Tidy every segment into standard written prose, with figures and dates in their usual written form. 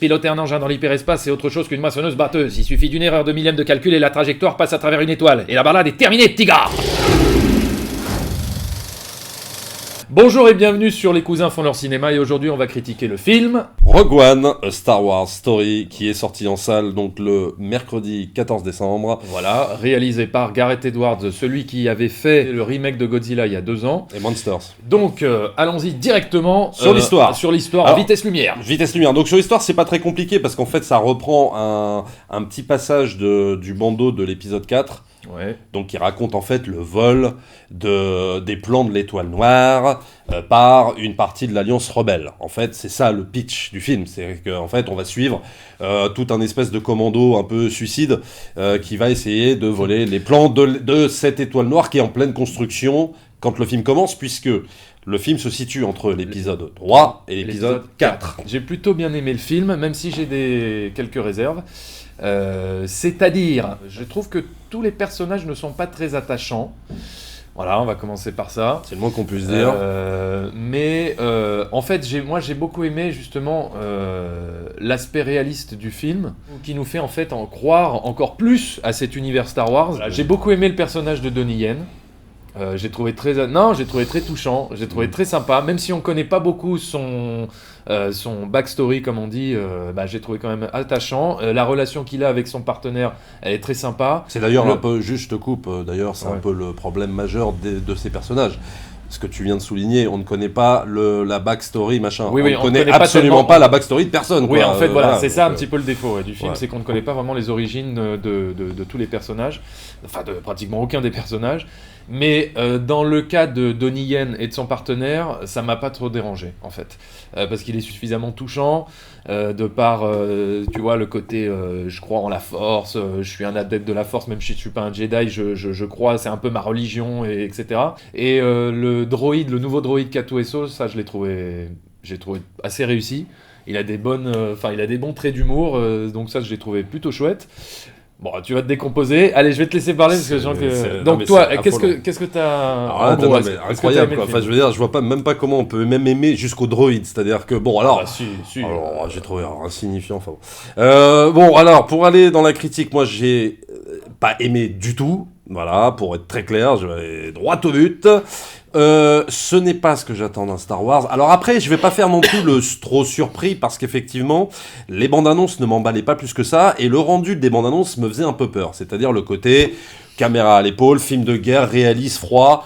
Piloter un engin dans l'hyperespace, c'est autre chose qu'une moissonneuse batteuse. Il suffit d'une erreur de millième de calcul et la trajectoire passe à travers une étoile. Et la balade est terminée, petit gars. Bonjour et bienvenue sur Les Cousins font leur cinéma et aujourd'hui on va critiquer le film Rogue One, A Star Wars Story, qui est sorti en salle donc le mercredi 14 décembre. Voilà, réalisé par Gareth Edwards, celui qui avait fait le remake de Godzilla il y a 2 ans. Et Monsters. Donc allons-y directement sur l'histoire. Sur l'histoire, Alors, vitesse lumière. Vitesse lumière. Donc sur l'histoire, c'est pas très compliqué parce qu'en fait ça reprend un petit passage du bandeau de l'épisode 4. Ouais. Donc qui raconte en fait le vol des plans de l'étoile noire par une partie de l'Alliance rebelle. En fait, c'est ça le pitch du film, c'est qu'en fait on va suivre tout un espèce de commando un peu suicide qui va essayer de voler les plans de cette étoile noire qui est en pleine construction quand le film commence, puisque le film se situe entre l'épisode 3 et l'épisode 4. J'ai plutôt bien aimé le film, même si j'ai quelques réserves. C'est-à-dire, je trouve que tous les personnages ne sont pas très attachants. Voilà, on va commencer par ça. C'est le moins qu'on puisse dire. Mais en fait, j'ai beaucoup aimé justement l'aspect réaliste du film, qui nous fait en fait en croire encore plus à cet univers Star Wars. Voilà, j'ai beaucoup aimé le personnage de Donnie Yen. J'ai trouvé très touchant, j'ai trouvé très sympa, même si on connaît pas beaucoup son backstory comme on dit, j'ai trouvé quand même attachant. La relation qu'il a avec son partenaire, elle est très sympa. C'est d'ailleurs un peu, juste je te coupe, d'ailleurs c'est un peu le problème majeur de ces personnages. Ce que tu viens de souligner, on ne connaît pas la backstory, machin. Oui, on ne connaît absolument pas la backstory de personne. Oui, quoi. en fait, voilà, c'est ça un petit peu le défaut du film, ouais. C'est qu'on ne connaît pas vraiment les origines de tous les personnages, enfin de pratiquement aucun des personnages. Mais dans le cas de Donnie Yen et de son partenaire, ça m'a pas trop dérangé, en fait. Parce qu'il est suffisamment touchant, de par, tu vois, le côté je crois en la force, je suis un adepte de la force, même si je suis pas un Jedi, je crois, c'est un peu ma religion, etc. Et le nouveau droïde K2SO, ça j'ai trouvé assez réussi. Il a des bons traits d'humour, donc ça je l'ai trouvé plutôt chouette. Bon, tu vas te décomposer. Allez, je vais te laisser parler parce que je sens que. Donc toi, qu'est-ce que t'as incroyable quoi. Enfin, je veux dire, je vois même pas comment on peut même aimer jusqu'au droïde. C'est-à-dire que bon, alors. Alors, j'ai trouvé insignifiant. Enfin bon, alors pour aller dans la critique, moi j'ai pas aimé du tout. Voilà, pour être très clair, je vais droit au but. Ce n'est pas ce que j'attends d'un Star Wars. Alors après, je vais pas faire non plus le trop surpris parce qu'effectivement, les bandes annonces ne m'emballaient pas plus que ça et le rendu des bandes annonces me faisait un peu peur. C'est-à-dire le côté caméra à l'épaule, film de guerre, réaliste, froid.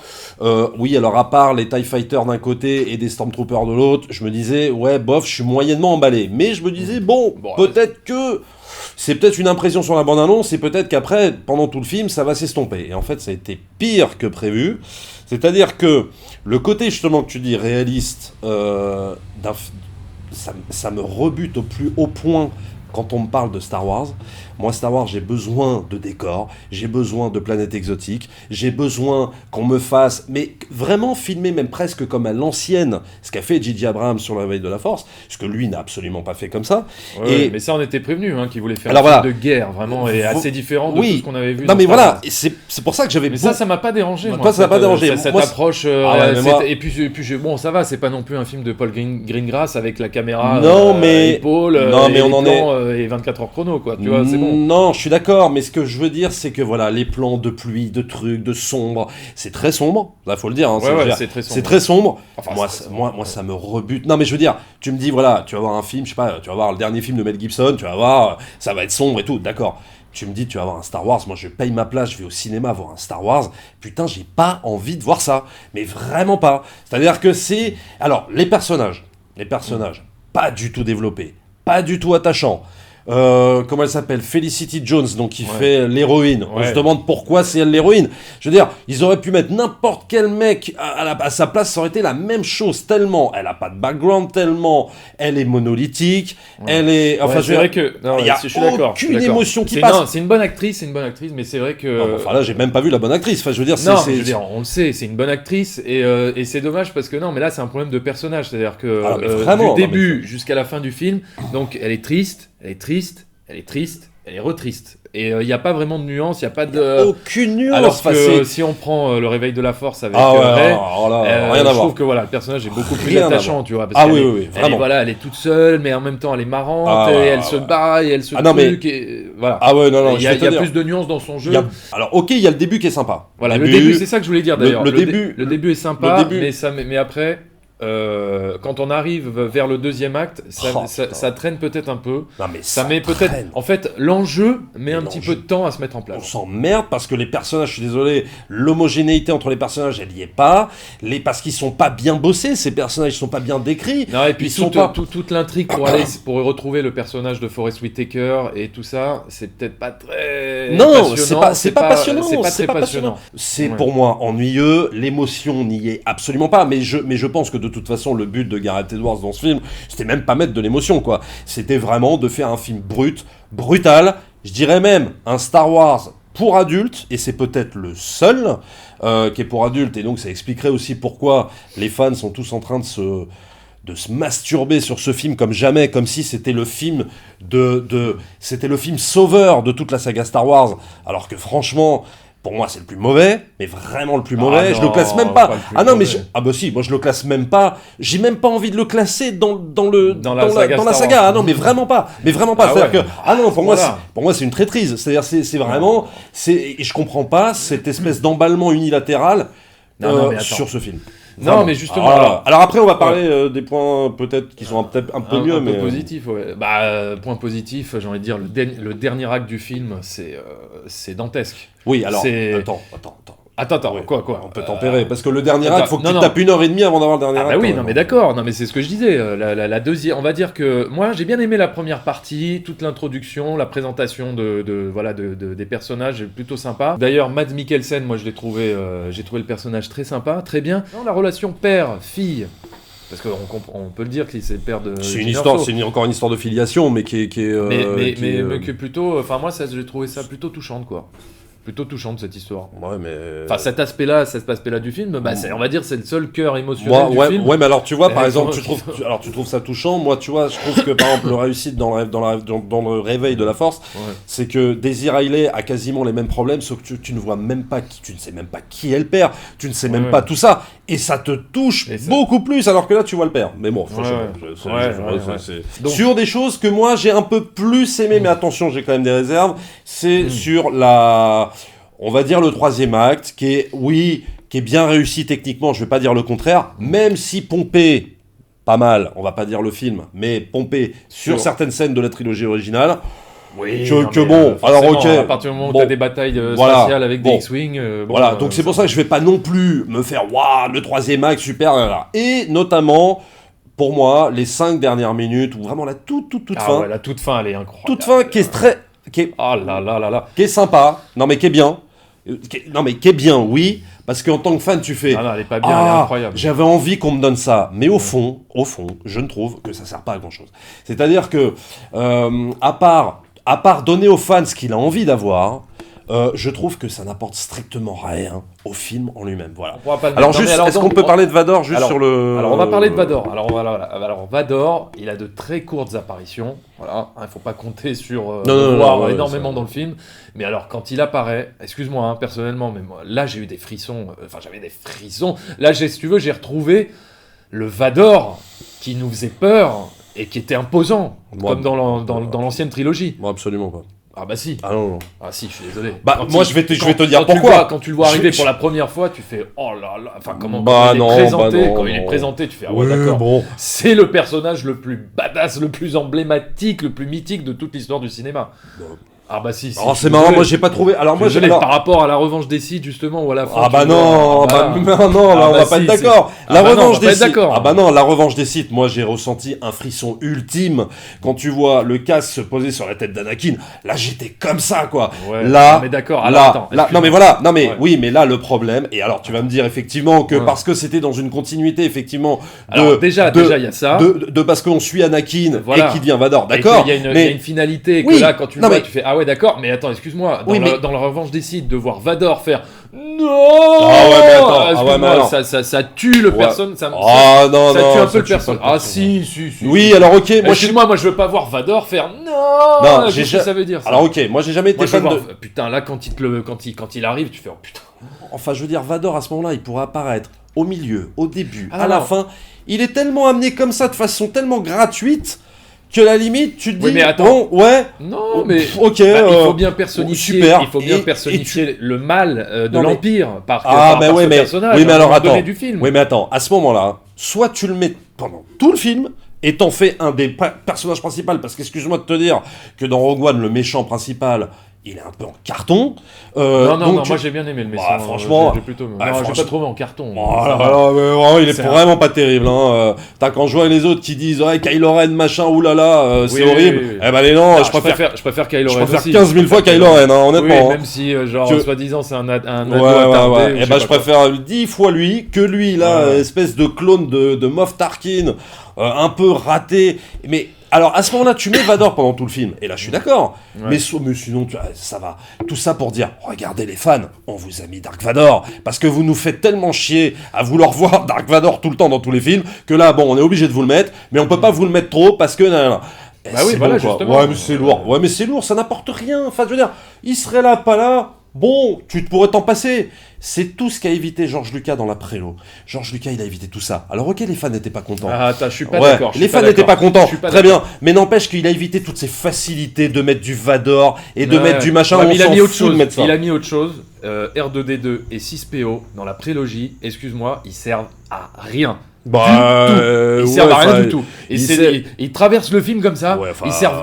Oui, alors à part les TIE Fighters d'un côté et des Stormtroopers de l'autre, je me disais, ouais, bof, je suis moyennement emballé. Mais je me disais, bon peut-être que c'est peut-être une impression sur la bande-annonce et peut-être qu'après, pendant tout le film, ça va s'estomper. Et en fait, ça a été pire que prévu. C'est-à-dire que le côté, justement, que tu dis réaliste, ça me rebute au plus haut point quand on me parle de Star Wars. Moi, Star Wars, j'ai besoin de décors, j'ai besoin de planètes exotiques, j'ai besoin qu'on me fasse, mais vraiment filmer même presque comme à l'ancienne, ce qu'a fait J.J. Abrams sur la veille de la Force, ce que lui n'a absolument pas fait comme ça. Ouais, mais ça, on était prévenu, qu'il voulait faire un film de guerre, vraiment, et assez différent de tout ce qu'on avait vu. Non, mais voilà, c'est pour ça que j'avais... Mais ça m'a pas dérangé, moi. Toi, ça m'a pas dérangé. Cette approche... Et puis bon, ça va, c'est pas non plus un film de Paul Greengrass avec la caméra épaule, et 24 heures chrono, quoi, tu vois, c'est bon. Non, je suis d'accord, mais ce que je veux dire, c'est que voilà, les plans de pluie, de trucs, de sombre, c'est très sombre. Là, faut le dire. C'est très sombre. C'est très sombre. Enfin, moi, ça me rebute. Non, mais je veux dire, tu me dis, voilà, tu vas voir un film, je sais pas, tu vas voir le dernier film de Mel Gibson, tu vas voir, ça va être sombre et tout, d'accord. Tu me dis, tu vas voir un Star Wars, moi je paye ma place, je vais au cinéma voir un Star Wars, putain, j'ai pas envie de voir ça. Mais vraiment pas. C'est-à-dire que c'est... Alors, les personnages, pas du tout développés, pas du tout attachants. Comment elle s'appelle, Felicity Jones, donc qui fait l'héroïne. On se demande pourquoi c'est elle l'héroïne. Je veux dire, ils auraient pu mettre n'importe quel mec à sa place, ça aurait été la même chose, tellement elle a pas de background, tellement elle est monolithique, elle est... Enfin, c'est vrai que... il y a aucune émotion qui passe. Non, c'est une bonne actrice, mais c'est vrai que... Non, enfin là, j'ai même pas vu la bonne actrice. Enfin, je veux dire, on le sait, c'est une bonne actrice, et c'est dommage parce que non, mais là, c'est un problème de personnage, c'est-à-dire que du début jusqu'à la fin du film, donc elle est triste, elle est retriste. Et il n'y a pas vraiment de nuance, il n'y a pas de... Aucune nuance. Alors que si on prend le réveil de la force avec Rey, je trouve que voilà, le personnage est beaucoup plus attachant, tu vois. Parce oui, vraiment. Elle est toute seule, mais en même temps elle est marrante, et elle se bat, et elle se truc, et voilà. Non, il y a plus de nuances dans son jeu. Alors ok, il y a le début qui est sympa. Voilà, le début, c'est ça que je voulais dire d'ailleurs. Le début est sympa, mais après... quand on arrive vers le deuxième acte, ça traîne peut-être un peu. Non, mais ça met peut-être. En fait, l'enjeu met un petit peu de temps à se mettre en place. On s'emmerde parce que les personnages, je suis désolé, l'homogénéité entre les personnages, elle y est pas. Parce qu'ils sont pas bien bossés, ces personnages, ils sont pas bien décrits. Non, et puis toute l'intrigue pour retrouver le personnage de Forest Whitaker et tout ça, c'est peut-être pas très. Non, c'est pas passionnant. C'est pas passionnant. C'est pour moi ennuyeux. L'émotion n'y est absolument pas. Mais je pense que de toute façon, le but de Gareth Edwards dans ce film, c'était même pas mettre de l'émotion, quoi. C'était vraiment de faire un film brutal, je dirais même un Star Wars pour adultes, et c'est peut-être le seul qui est pour adultes, et donc ça expliquerait aussi pourquoi les fans sont tous en train de se masturber sur ce film comme jamais, comme si c'était le film c'était le film sauveur de toute la saga Star Wars, alors que franchement... Pour moi, c'est le plus mauvais, mais vraiment le plus mauvais. Je le classe même pas. Si, moi je le classe même pas. J'ai même pas envie de le classer dans la saga. Ah non, mais vraiment pas. C'est-à-dire que pour moi c'est une traîtrise. C'est-à-dire c'est vraiment et je comprends pas cette espèce d'emballement unilatéral sur ce film. Vraiment. Non, mais justement. Alors après, on va parler des points peut-être qui sont peut-être un peu mieux, mais positif. Ouais. Point positif, j'ai envie de dire le dernier acte du film, c'est dantesque. Oui, alors Attends, ouais. Quoi on peut tempérer, parce que le dernier acte, faut que tu tapes 1h30 avant d'avoir le dernier acte. Oui, mais d'accord, mais c'est ce que je disais. La deuxième, on va dire que moi, j'ai bien aimé la première partie, toute l'introduction, la présentation des personnages, plutôt sympa. D'ailleurs, Mads Mikkelsen, moi, j'ai trouvé le personnage très sympa, très bien. La relation père-fille. Parce qu'on peut le dire que c'est le père de. C'est encore une histoire de filiation, mais qui est. Mais que plutôt. Enfin, moi, j'ai trouvé ça plutôt touchante, quoi. Plutôt touchante cette histoire. Ouais, mais. Enfin, cet aspect-là du film, on va dire c'est le seul cœur émotionnel du film. Ouais, mais alors tu vois, par exemple, tu trouves ça touchant. Moi, tu vois, je trouve que par exemple, le réussite dans le réveil de la force, c'est que Daisy Ridley a quasiment les mêmes problèmes, sauf que tu ne vois même pas tu ne sais même pas qui est le père, tu ne sais même pas tout ça, et ça te touche beaucoup plus, alors que là, tu vois le père. Mais bon, sur des choses que moi j'ai un peu plus aimé, mais attention, j'ai quand même des réserves. C'est sur on va dire le troisième acte, qui est bien réussi techniquement, je vais pas dire le contraire, même si pompé, pas mal, on va pas dire le film, mais pompé sur certaines scènes de la trilogie originale. Oui, alors ok. À partir du moment où tu as des batailles spatiales avec des X-Wing. Donc c'est pour ça que je vais pas non plus me faire le troisième acte, super. Et notamment, pour moi, les 5 dernières minutes, ou vraiment la toute fin. Ouais, la toute fin, elle est incroyable. Toute fin qui est très. Qui est sympa, qui est bien. Qui est bien, oui, parce qu'en tant que fan, tu fais. Non, elle est pas bien, elle est incroyable. J'avais envie qu'on me donne ça, mais au fond, je ne trouve que ça sert pas à grand chose. C'est-à-dire que, à part donner aux fans ce qu'il a envie d'avoir, je trouve que ça n'apporte strictement rien au film en lui-même. Voilà. Est-ce qu'on peut parler de Vador sur le... Alors on va parler de Vador. Alors Vador, il a de très courtes apparitions. Voilà, il faut pas compter sur voir énormément dans le film. Mais alors quand il apparaît, excuse-moi personnellement, mais moi, là j'ai eu des frissons. J'avais des frissons. Là, si tu veux, j'ai retrouvé le Vador qui nous faisait peur et qui était imposant, comme dans l'ancienne trilogie. Moi, absolument pas. Ah bah si. Ah non. Ah si, je suis désolé. Je vais te dire pourquoi. Quand tu le vois arriver pour la première fois, tu fais oh là là. Enfin quand il est présenté, tu fais d'accord. Bon. C'est le personnage le plus badass, le plus emblématique, le plus mythique de toute l'histoire du cinéma. Bon. Ah bah si. Alors c'est marrant, moi j'ai pas trouvé. Alors moi par rapport à la revanche des Sith justement ou à la fin. On va pas être d'accord. La revanche des Sith. La revanche des Sith. Moi j'ai ressenti un frisson ultime quand tu vois le casque se poser sur la tête d'Anakin. Là j'étais comme ça quoi. Ouais, là. Mais d'accord. Oui, mais là le problème. Et alors tu vas me dire effectivement que parce que c'était dans une continuité effectivement. Alors déjà il y a ça. De parce qu'on suit Anakin et qu'il devient Vador. D'accord. Il y a une finalité que là quand tu le vois tu fais Ah ouais, d'accord, mais attends, excuse-moi. Dans la revanche des Sith, de voir Vador faire non. Ah ouais, mais attends. Ça tue le personne. Ça tue un peu le personnage. Ah si. Oui, alors ok. Moi, je veux pas voir Vador faire non. Qu'est-ce que ça veut dire ça? Alors ok, moi j'ai jamais été fan de. Putain, là quand il arrive, tu fais oh putain. Enfin, je veux dire, Vador à ce moment-là, il pourrait apparaître au milieu, au début, à la fin. Il est tellement amené comme ça, de façon tellement gratuite, que la limite, tu te dis, mais attends. bon, ouais. Non, mais ok. Il faut bien personnifier. Super. Il faut bien personnifier le mal de l'Empire par ce personnage. Oui, mais alors attends. Du film. Oui, mais attends. À ce moment-là, soit tu le mets pendant tout le film. Et t'en fais un des personnages principaux, parce qu'excuse-moi de te dire que dans Rogue One, le méchant principal, il est un peu en carton. Non, moi j'ai bien aimé le méchant. Franchement, j'ai pas trouvé en carton. Il est vraiment pas terrible. Hein. T'as quand je vois les autres qui disent ouais, Kylo Ren, machin, oulala, c'est horrible. Oui. Eh ben non, je préfère Kylo Ren. Je préfère 15 000 fois Kylo Ren, honnêtement. Même si, soi-disant, c'est un ado attardé. Eh ben je préfère 10 fois lui que lui, là, espèce de clone de Moff Tarkin, un peu raté. Mais. Alors, à ce moment-là, tu mets Vador pendant tout le film, et là, je suis d'accord. Ouais. Mais sinon, ça va. Tout ça pour dire, regardez les fans, on vous a mis Dark Vador, parce que vous nous faites tellement chier à vouloir voir Dark Vador tout le temps dans tous les films, que là, bon, on est obligé de vous le mettre, mais on peut pas vous le mettre trop, parce que... Bah oui, voilà, justement. Ouais, mais c'est lourd. Ça n'apporte rien. Enfin, je veux dire, il serait là, pas là... Bon, tu pourrais t'en passer. C'est tout ce qu'a évité George Lucas dans la prélo. George Lucas, il a évité tout ça. Alors ok, les fans n'étaient pas contents. Je suis pas d'accord. Les fans n'étaient pas contents. Très bien. Mais n'empêche qu'il a évité toutes ces facilités de mettre du Vador et de mettre du machin. Il a mis autre chose. R2D2 et 6PO dans la prélogie, excuse-moi, ils servent à rien. Ils servent à rien du tout. Et ils traversent le film comme ça. Ils servent.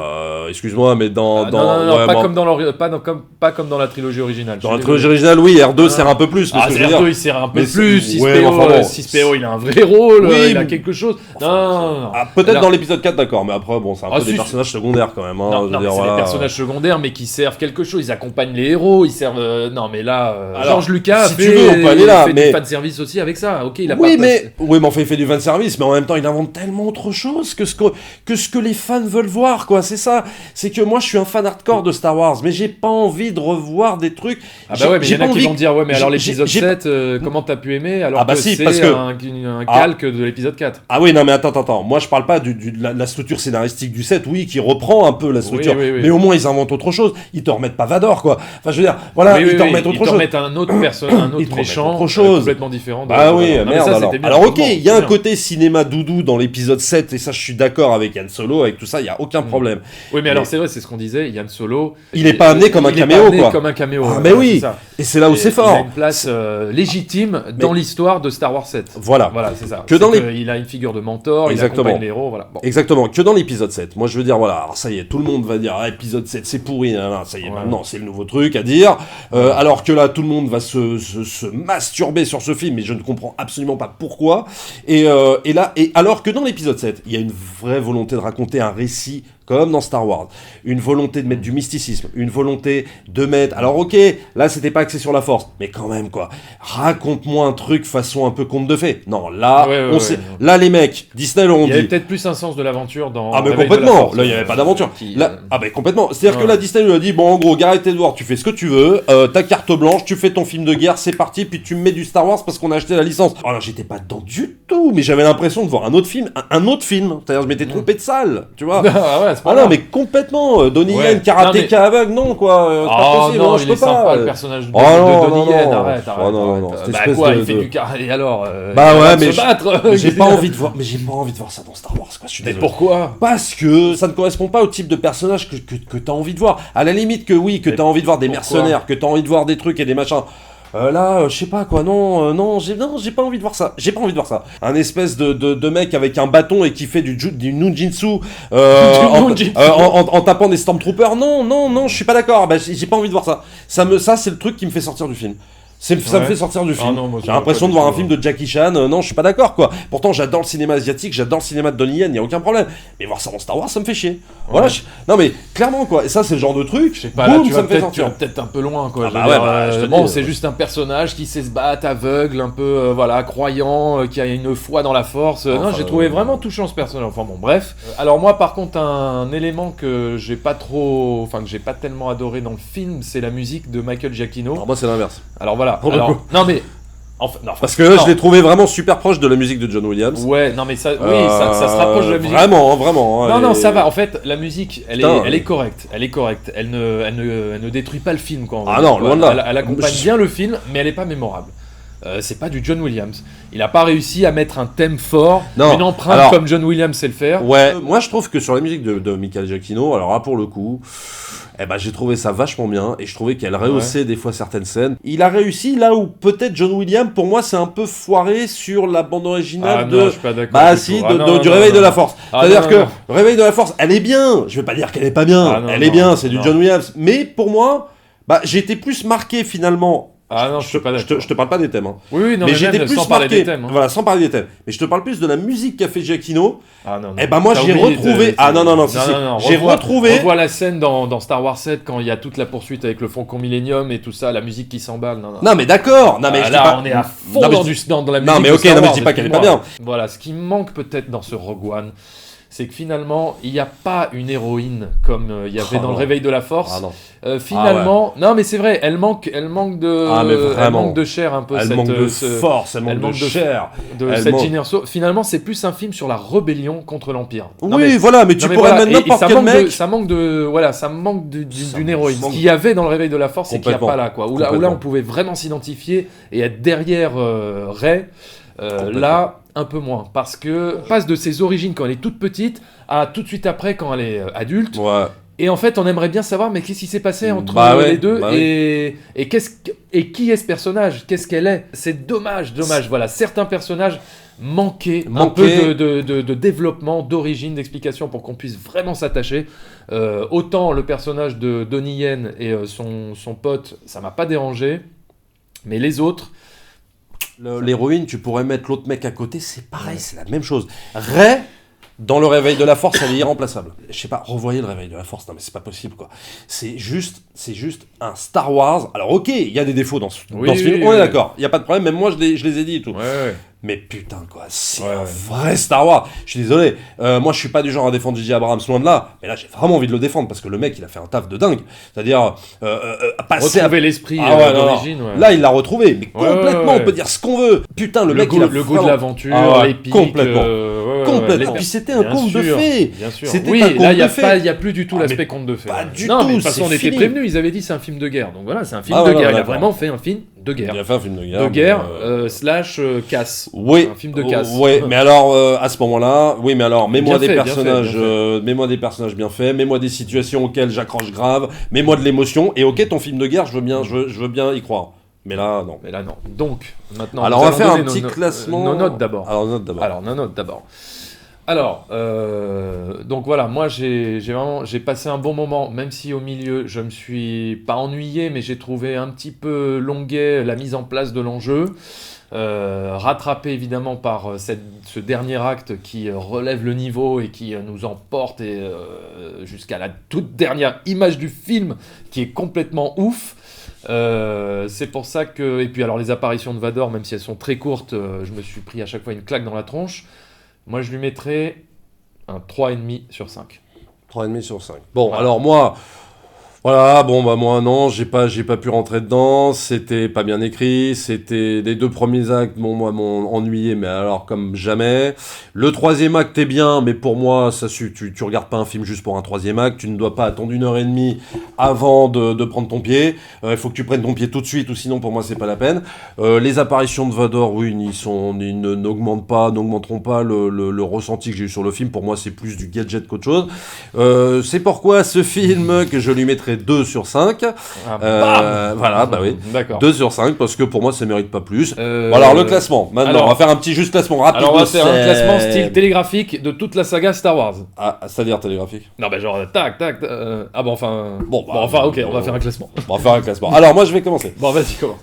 Excuse-moi, mais pas comme dans la trilogie originale. Dans la trilogie originale, oui, R2 sert un peu plus. R2 il sert un peu plus. 6PO, il a un vrai rôle, il a quelque chose. Non. Peut-être dans l'épisode 4, d'accord, mais après, bon, c'est un peu des personnages secondaires quand même. Non, c'est des personnages secondaires, mais qui servent quelque chose. Ils accompagnent les héros, ils servent. Non, mais là, George Lucas fait du fanservice aussi avec ça. Ok, il a pas. Oui, mais enfin, il fait du fanservice, mais en même temps, il invente tellement autre chose que ce que les fans veulent voir, quoi. C'est ça. C'est que moi, je suis un fan hardcore de Star Wars, mais j'ai pas envie de revoir des trucs. Ah bah ouais, mais il y en a qui vont dire, ouais, mais alors l'épisode 7, comment t'as pu aimer alors que c'est un calque de l'épisode 4. Ah oui, non, mais attends. Moi, je parle pas de la structure scénaristique du 7, oui, qui reprend un peu la structure. Oui. Mais au moins, ils inventent autre chose. Ils te remettent pas Vador, quoi. Enfin, je veux dire, voilà, ils te remettent autre chose. Ils te remettent un autre méchant, complètement différent. Ah oui, merde, alors ok, il y a un côté cinéma doudou dans l'épisode 7, et ça, je suis d'accord avec Yann Solo, avec tout ça, il y a aucun problème. Oui, mais alors c'est vrai, c'est ce qu'on disait, Yann Solo. Il est pas amené comme un caméo, quoi. Comme un caméo. Ah, mais oui. Et c'est là où c'est fort. Il a une place légitime dans l'histoire de Star Wars 7. Voilà, c'est ça. Il a une figure de mentor, il accompagne les héros, voilà. Exactement. Que dans l'épisode 7. Moi, je veux dire, voilà, alors ça y est, tout le monde va dire, épisode 7, c'est pourri, ça y est, maintenant, c'est le nouveau truc à dire. Alors que là, tout le monde va se masturber sur ce film, mais je ne comprends absolument pas pourquoi. Et alors que dans l'épisode 7, il y a une vraie volonté de raconter un récit comme dans Star Wars, une volonté de mettre du mysticisme, une volonté de mettre... Alors ok, là c'était pas axé sur la force, mais quand même quoi, raconte-moi un truc façon un peu conte de fées. Non, là, là les mecs, Disney leur ont dit... Il y avait peut-être plus un sens de l'aventure dans... Ah mais complètement, là il n'y avait pas d'aventure. Ah mais complètement, c'est-à-dire que là Disney lui a dit, bon en gros, Gareth Edwards, tu fais ce que tu veux, ta carte blanche, tu fais ton film de guerre, c'est parti, puis tu me mets du Star Wars parce qu'on a acheté la licence. Alors j'étais pas dedans du tout, mais j'avais l'impression de voir un autre film, c'est-à-dire je m'étais trompé de salle, tu vois. Non mais complètement Donnie Yen, karatéka aveugle, non quoi, c'est pas possible, non, je peux pas. Sympa, le personnage de Donnie Yen, arrête. Non, bah quoi, il fait du karaté alors bah ouais, mais se battre. J'ai pas envie de voir, ça dans Star Wars, quoi. Je suis désolé. Mais pourquoi ? Parce que ça ne correspond pas au type de personnage que t'as envie de voir. À la limite que oui, que t'as envie de voir des mercenaires, que t'as envie de voir des trucs et des machins. Là, je sais pas quoi, j'ai pas envie de voir ça. Un espèce de mec avec un bâton et qui fait du nunjitsu en tapant des Stormtroopers. Non, je suis pas d'accord. Bah, j'ai pas envie de voir ça. Ça c'est le truc qui me fait sortir du film. Ça me fait sortir du film. J'ai l'impression de voir un film de Jackie Chan. Non, je suis pas d'accord, quoi. Pourtant, j'adore le cinéma asiatique, j'adore le cinéma de Donnie Yen, y a aucun problème. Mais voir ça dans Star Wars, ça me fait chier. Voilà. Non, mais clairement, quoi. Et ça, c'est le genre de truc. Je sais pas, boum, ça me fait sortir. Tu vas peut-être un peu loin, quoi. C'est juste un personnage qui sait se battre, aveugle, un peu, croyant, qui a une foi dans la force. Non, j'ai trouvé vraiment touchant ce personnage. Enfin bon, bref. Alors moi, par contre, un élément que j'ai pas tellement adoré dans le film, c'est la musique de Michael Giacchino. Alors moi, c'est l'inverse. Alors voilà. Non mais parce que là, je l'ai trouvé vraiment super proche de la musique de John Williams. Ouais, non mais ça se rapproche de la musique. Vraiment. Non, ça va. En fait, la musique, elle est correcte. Elle est correcte. Elle ne détruit pas le film, quoi. Non, loin de là. Elle accompagne bien le film, mais elle est pas mémorable. C'est pas du John Williams. Il a pas réussi à mettre un thème fort, une empreinte comme John Williams sait le faire. Ouais, moi je trouve que sur la musique de Michael Giacchino, alors là pour le coup, j'ai trouvé ça vachement bien et je trouvais qu'elle rehaussait des fois certaines scènes. Il a réussi là où peut-être John Williams, pour moi, c'est un peu foiré sur la bande originale je suis pas d'accord du Réveil de la Force. C'est-à-dire que le Réveil de la Force, elle est bien. Je vais pas dire qu'elle est pas bien. Elle est bien, c'est du John Williams. Mais pour moi, j'ai été plus marqué finalement. Je te parle pas des thèmes. Oui, non, mais j'étais plus sans parler des thèmes. Voilà, sans parler des thèmes. Mais je te parle plus de la musique qu'a fait Giacchino. Moi j'ai retrouvé. J'ai retrouvé. On voit la scène dans Star Wars 7 quand il y a toute la poursuite avec le Faucon Millennium et tout ça, la musique qui s'emballe. Non, mais d'accord. Non, mais on est à fond dans la musique. Non, mais ok, mais je dis pas qu'elle est pas bien. Voilà, ce qui me manque peut-être dans ce Rogue One, c'est que finalement, il n'y a pas une héroïne comme il y avait dans le Réveil de la Force. Finalement, non mais c'est vrai, elle manque de chair un peu. Elle manque de force, elle manque de chair. Cette génération. Finalement, c'est plus un film sur la rébellion contre l'Empire. Mais tu pourrais mettre n'importe quel mec. Ça manque d'une héroïne. Ce qu'il y avait dans le Réveil de la Force, c'est qu'il n'y a pas là, quoi. Où là, on pouvait vraiment s'identifier et être derrière Rey. Là, un peu moins, parce que passe de ses origines quand elle est toute petite à tout de suite après quand elle est adulte. Et en fait, on aimerait bien savoir, mais qu'est-ce qui s'est passé entre les deux et qui est ce personnage? Qu'est-ce qu'elle est? C'est dommage. Voilà, certains personnages manquaient un peu de développement, d'origine, d'explication pour qu'on puisse vraiment s'attacher. Autant le personnage de Donnie Yen et son pote, ça m'a pas dérangé, mais les autres. L'héroïne, tu pourrais mettre l'autre mec à côté, c'est pareil, c'est la même chose. Rey, dans le Réveil de la Force, elle est irremplaçable. Je sais pas, revoyez le Réveil de la Force, non mais c'est pas possible, quoi. C'est juste un Star Wars. Alors ok, il y a des défauts dans ce film, on est d'accord, il y a pas de problème, même moi je les ai dit et tout. Mais putain, quoi, c'est un vrai Star Wars. Je suis désolé, moi je suis pas du genre à défendre J.J. Abrams, loin de là, mais là j'ai vraiment envie de le défendre parce que le mec il a fait un taf de dingue. C'est-à-dire retrouver l'esprit d'origine. Là il l'a retrouvé, mais complètement, on peut dire ce qu'on veut. Putain, le mec il a le goût de l'aventure, l'épique. Complètement. Et puis c'était un conte de fées. Bien sûr. Là il y a plus du tout l'aspect conte de fées. Pas du tout. Mais de toute façon on était prévenus, ils avaient dit c'est un film de guerre. Donc voilà, c'est un film de guerre. Il a vraiment fait un film de guerre. Il a fait un film de guerre. Slash casse. Oui. Un film de casse. Oui, mais alors à ce moment-là, mets-moi des personnages, mets-moi des personnages bien faits, mets-moi des situations auxquelles j'accroche grave, mets-moi de l'émotion. Et ok, ton film de guerre, je veux bien y croire. Mais là, non. Donc, maintenant. Alors, on va faire un petit classement. Nos notes d'abord. Alors, donc voilà, moi j'ai passé un bon moment, même si au milieu je me suis pas ennuyé, mais j'ai trouvé un petit peu longuet la mise en place de l'enjeu. Rattrapé évidemment par ce dernier acte qui relève le niveau et qui nous emporte jusqu'à la toute dernière image du film qui est complètement ouf. C'est pour ça que... Et puis alors les apparitions de Vador, même si elles sont très courtes, je me suis pris à chaque fois une claque dans la tronche. Moi je lui mettrais un 3,5 sur 5. 3,5 sur 5. Bon, alors moi... Voilà, moi non, j'ai pas pu rentrer dedans, c'était pas bien écrit, c'était les 2 premiers actes, m'ont ennuyé, mais alors comme jamais. Le 3e acte est bien, mais pour moi, tu regardes pas un film juste pour un 3e acte, tu ne dois pas attendre 1h30 avant de prendre ton pied, il faut que tu prennes ton pied tout de suite, ou sinon pour moi c'est pas la peine. Les apparitions de Vador, oui, ils n'augmenteront pas le ressenti que j'ai eu sur le film, pour moi c'est plus du gadget qu'autre chose. C'est pourquoi ce film, que je lui mettrai mettrais 2 sur 5. Voilà, bah oui. D'accord. 2 sur 5 parce que pour moi ça mérite pas plus. Bon, alors le classement, maintenant alors, on va faire un petit juste classement rapide. Alors on va faire un classement style télégraphique de toute la saga Star Wars. Ah, c'est-à-dire télégraphique? Non bah genre tac. Ah bon enfin... Bon ok, on va faire un classement. On va faire un classement. Alors moi je vais commencer. Bon vas-y, commence.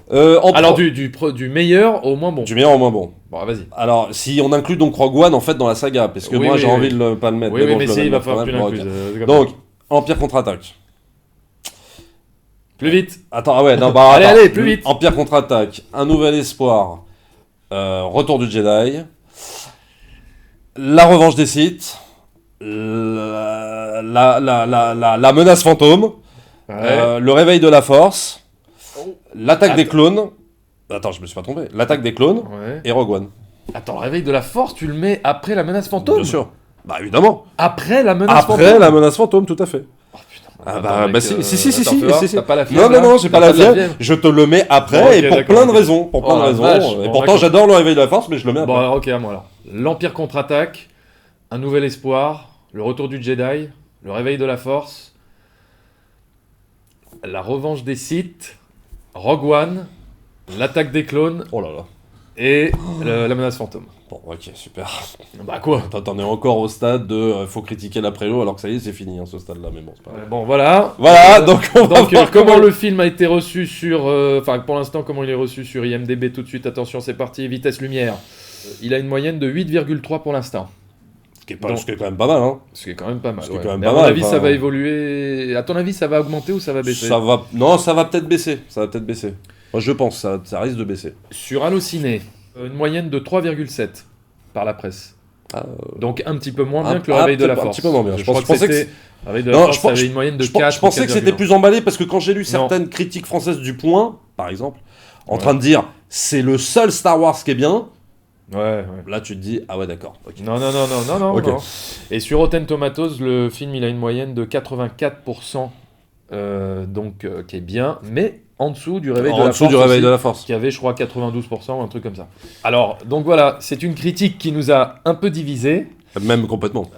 Alors du meilleur au moins bon. Du meilleur au moins bon. Bon vas-y. Alors si on inclut donc Rogue One en fait dans la saga, parce que moi j'ai envie de pas le mettre. Oui, mais si, il va falloir que tu l'incluses. Donc, Empire contre-attaque. Plus vite. Attends, ah ouais, non, bah allez, plus vite. Empire contre-attaque, Un Nouvel Espoir, Retour du Jedi, La Revanche des Sith, la Menace Fantôme, Le Réveil de la Force, L'Attaque des Clones. Attends, je me suis pas trompé. L'Attaque des Clones et Rogue One. Attends, Le Réveil de la Force, tu le mets après la Menace Fantôme? Bien sûr. Bah évidemment. Après la Menace Fantôme? Après la Menace Fantôme, tout à fait. Oh putain. bah si. T'as pas la fièvre? Non, j'ai pas la fièvre. Je te le mets après et pour plein de raisons. Et pourtant j'adore Le Réveil de la Force, mais je le mets après. Bon alors ok, à moi alors. L'Empire contre-attaque, Un Nouvel Espoir, Le Retour du Jedi, Le Réveil de la Force, La Revanche des Sith, Rogue One, L'Attaque des Clones. Oh là là. Et la Menace Fantôme. Bon, ok, super. Bah quoi? T'en es encore au stade de faut critiquer la prélo alors que ça y est, c'est fini ce stade-là, mais bon, c'est pas grave. Bon, voilà. Voilà, donc on va voir comment le film a été reçu sur... Enfin, pour l'instant, comment il est reçu sur IMDb tout de suite. Attention, c'est parti, vitesse lumière. Il a une moyenne de 8,3 pour l'instant. Ce qui est quand même pas mal, hein. Ce qui est quand même pas mal, ouais. Mais à mon avis, ça va évoluer... À ton avis, ça va augmenter ou ça va baisser? Non, ça va peut-être baisser. Moi, je pense, ça risque de baisser. Sur Allociné, une moyenne de 3,7 par la presse. Donc un petit peu moins bien que Le Réveil de la Force. Un petit peu moins bien. Je pensais que Le Réveil de la Force avait une moyenne de 4. Je pensais que c'était plus emballé parce que quand j'ai lu certaines critiques françaises du Point, par exemple, en train de dire c'est le seul Star Wars qui est bien. Ouais. Là, tu te dis, ah ouais, d'accord. Okay. Non. Okay. Non. Et sur Rotten Tomatoes, le film, il a une moyenne de 84%, donc qui est bien, mais en dessous du Réveil de la Force. Qui avait, je crois, 92% ou un truc comme ça. Alors, donc voilà, c'est une critique qui nous a un peu divisés. Même complètement.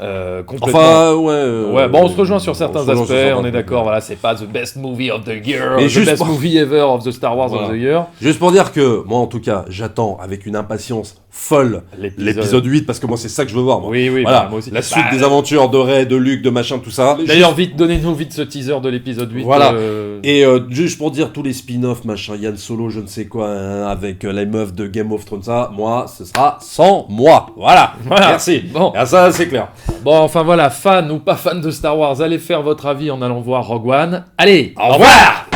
Enfin, ouais. Bon, on se rejoint sur certains aspects, on est d'accord. Voilà, c'est pas the best movie of the year, the best movie ever of the Star Wars of the year. Juste pour dire que, moi en tout cas, j'attends avec une impatience folle l'épisode 8, parce que moi c'est ça que je veux voir. Moi. Oui, voilà, moi aussi. La suite des aventures de Rey, de Luke, de machin, tout ça. D'ailleurs, donnez-nous vite ce teaser de l'épisode 8. Voilà. Et juste pour dire tous les spin-offs, machin, Yann Solo, je ne sais quoi, hein, avec les meufs de Game of Thrones, ça, moi, ce sera sans moi. Voilà. Merci. Bon. Et ça, c'est clair. Bon, enfin voilà, fan ou pas fan de Star Wars, allez faire votre avis en allant voir Rogue One. Allez, au revoir.